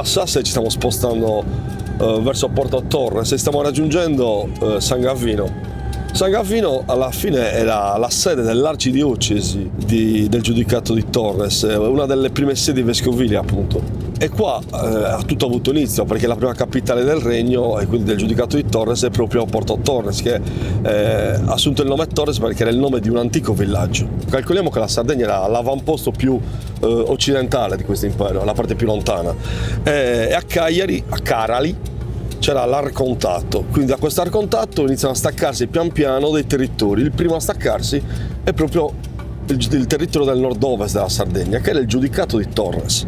da Sassari ci stiamo spostando verso Porto Torres e stiamo raggiungendo San Gavino. San Gavino alla fine era la sede dell'arcidiocesi del giudicato di Torres, una delle prime sedi vescovili appunto. E qua ha tutto avuto inizio perché la prima capitale del regno e quindi del giudicato di Torres è proprio Porto Torres, che ha assunto il nome Torres perché era il nome di un antico villaggio. Calcoliamo che la Sardegna era l'avamposto più occidentale di questo impero, la parte più lontana. E a Cagliari, a Carali, c'era l'Arcontato, quindi da questo Arcontato iniziano a staccarsi pian piano dei territori. Il primo a staccarsi è proprio il territorio del nord-ovest della Sardegna, che era il giudicato di Torres.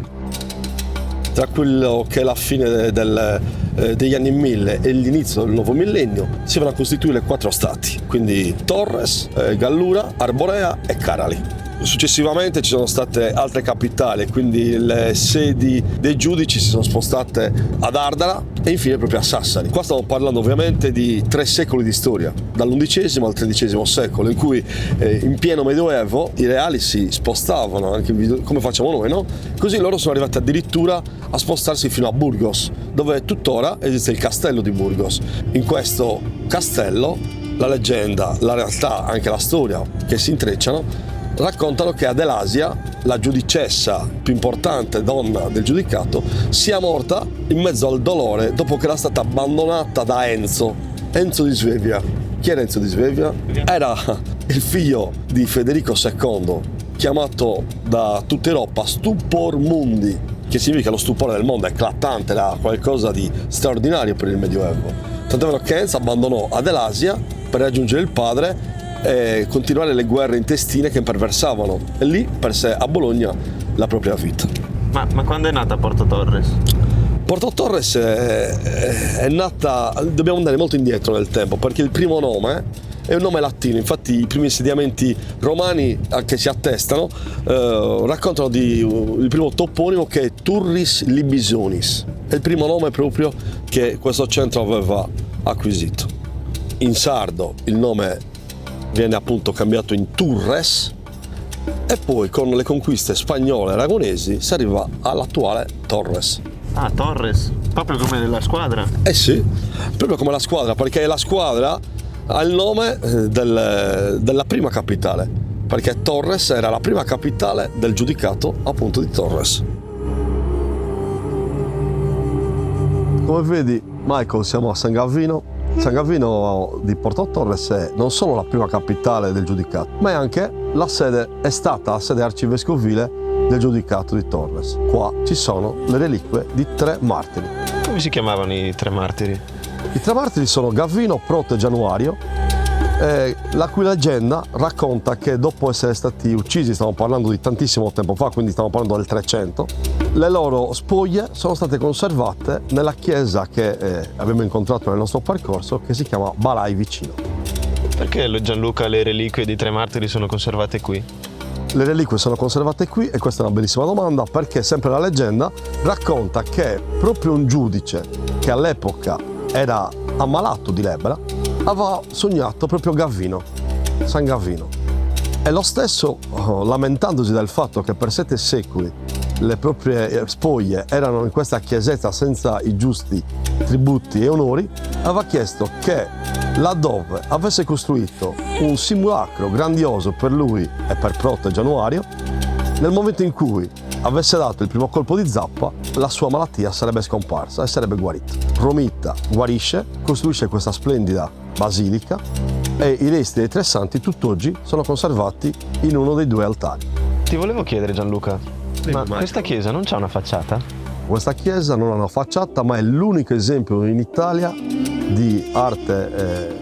Tra quello che è la fine degli anni 1000 e l'inizio del nuovo millennio si vanno a costituire 4 stati, quindi Torres, Gallura, Arborea e Carali. Successivamente ci sono state altre capitali, quindi le sedi dei giudici si sono spostate ad Ardara e infine proprio a Sassari. Qua stiamo parlando ovviamente di 3 secoli di storia, dall'XI al XIII secolo, in cui in pieno medioevo i reali si spostavano, anche come facciamo noi, no? Così loro sono arrivati addirittura a spostarsi fino a Burgos, dove tuttora esiste il castello di Burgos. In questo castello la leggenda, la realtà, anche la storia che si intrecciano, raccontano che Adelasia, la giudicessa più importante donna del giudicato, sia morta in mezzo al dolore dopo che era stata abbandonata da Enzo di Svevia. Chi era Enzo di Svevia? Era il figlio di Federico II, chiamato da tutta Europa Stupor Mundi, che significa lo stupore del mondo, eclatante, era qualcosa di straordinario per il Medioevo. Tant'è vero che Enzo abbandonò Adelasia per raggiungere il padre e continuare le guerre intestine che imperversavano, e lì perse a Bologna la propria vita. Ma quando è nata Porto Torres? Porto Torres è nata, dobbiamo andare molto indietro nel tempo, perché il primo nome è un nome latino. Infatti i primi insediamenti romani che si attestano raccontano il primo toponimo, che è Turris Libisonis. È il primo nome proprio che questo centro aveva acquisito. In sardo il nome viene appunto cambiato in Turres e poi con le conquiste spagnole e aragonesi si arriva all'attuale Torres. Ah, Torres, proprio come della squadra? Eh sì, proprio come la squadra, perché la squadra ha il nome della prima capitale, perché Torres era la prima capitale del giudicato appunto di Torres. Come vedi, Michael, siamo a San Gavino. San Gavino di Porto Torres è non solo la prima capitale del giudicato, ma è anche è stata la sede arcivescovile del giudicato di Torres. Qua ci sono le reliquie di 3 martiri. Come si chiamavano i 3 martiri? I 3 martiri sono Gavino, Proto e Januario, la cui leggenda racconta che dopo essere stati uccisi, stiamo parlando di tantissimo tempo fa, quindi stiamo parlando del 300, le loro spoglie sono state conservate nella chiesa che abbiamo incontrato nel nostro percorso, che si chiama Balai Vicino. Perché Gianluca le reliquie di 3 martiri sono conservate qui? Le reliquie sono conservate qui, e questa è una bellissima domanda, perché sempre la leggenda racconta che proprio un giudice che all'epoca era ammalato di lebbra aveva sognato proprio Gavino, San Gavino. E lo stesso, lamentandosi del fatto che per 7 secoli le proprie spoglie erano in questa chiesetta senza i giusti tributi e onori, aveva chiesto che laddove avesse costruito un simulacro grandioso per lui e per Proto e Januario, nel momento in cui avesse dato il primo colpo di zappa, la sua malattia sarebbe scomparsa e sarebbe guarita. Romita guarisce, costruisce questa splendida basilica, e i resti dei 3 santi tutt'oggi sono conservati in uno dei 2 altari. Ti volevo chiedere, Gianluca, ma questa chiesa non c'ha una facciata? Questa chiesa non ha una facciata, ma è l'unico esempio in Italia di arte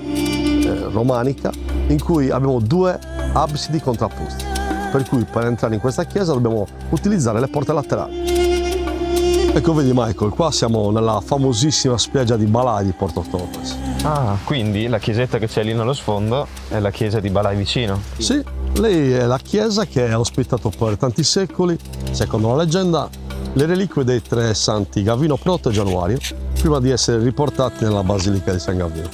romanica in cui abbiamo 2 absidi contrapposti, per cui per entrare in questa chiesa dobbiamo utilizzare le porte laterali. Ecco, vedi Michael, qua siamo nella famosissima spiaggia di Balai di Porto Torres. Ah, quindi la chiesetta che c'è lì nello sfondo è la chiesa di Balai Vicino? Sì, lei è la chiesa che ha ospitato per tanti secoli, secondo la leggenda, le reliquie dei 3 santi Gavino, Proto e Januario, prima di essere riportati nella basilica di San Gavino.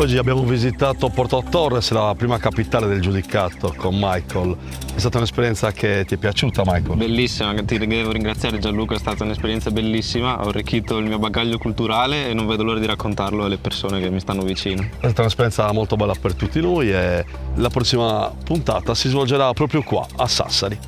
Oggi abbiamo visitato Porto Torres, la prima capitale del giudicato, con Michael. È stata un'esperienza che ti è piaciuta, Michael? Bellissima, ti devo ringraziare Gianluca, è stata un'esperienza bellissima, ho arricchito il mio bagaglio culturale e non vedo l'ora di raccontarlo alle persone che mi stanno vicino. È stata un'esperienza molto bella per tutti noi e la prossima puntata si svolgerà proprio qua, a Sassari.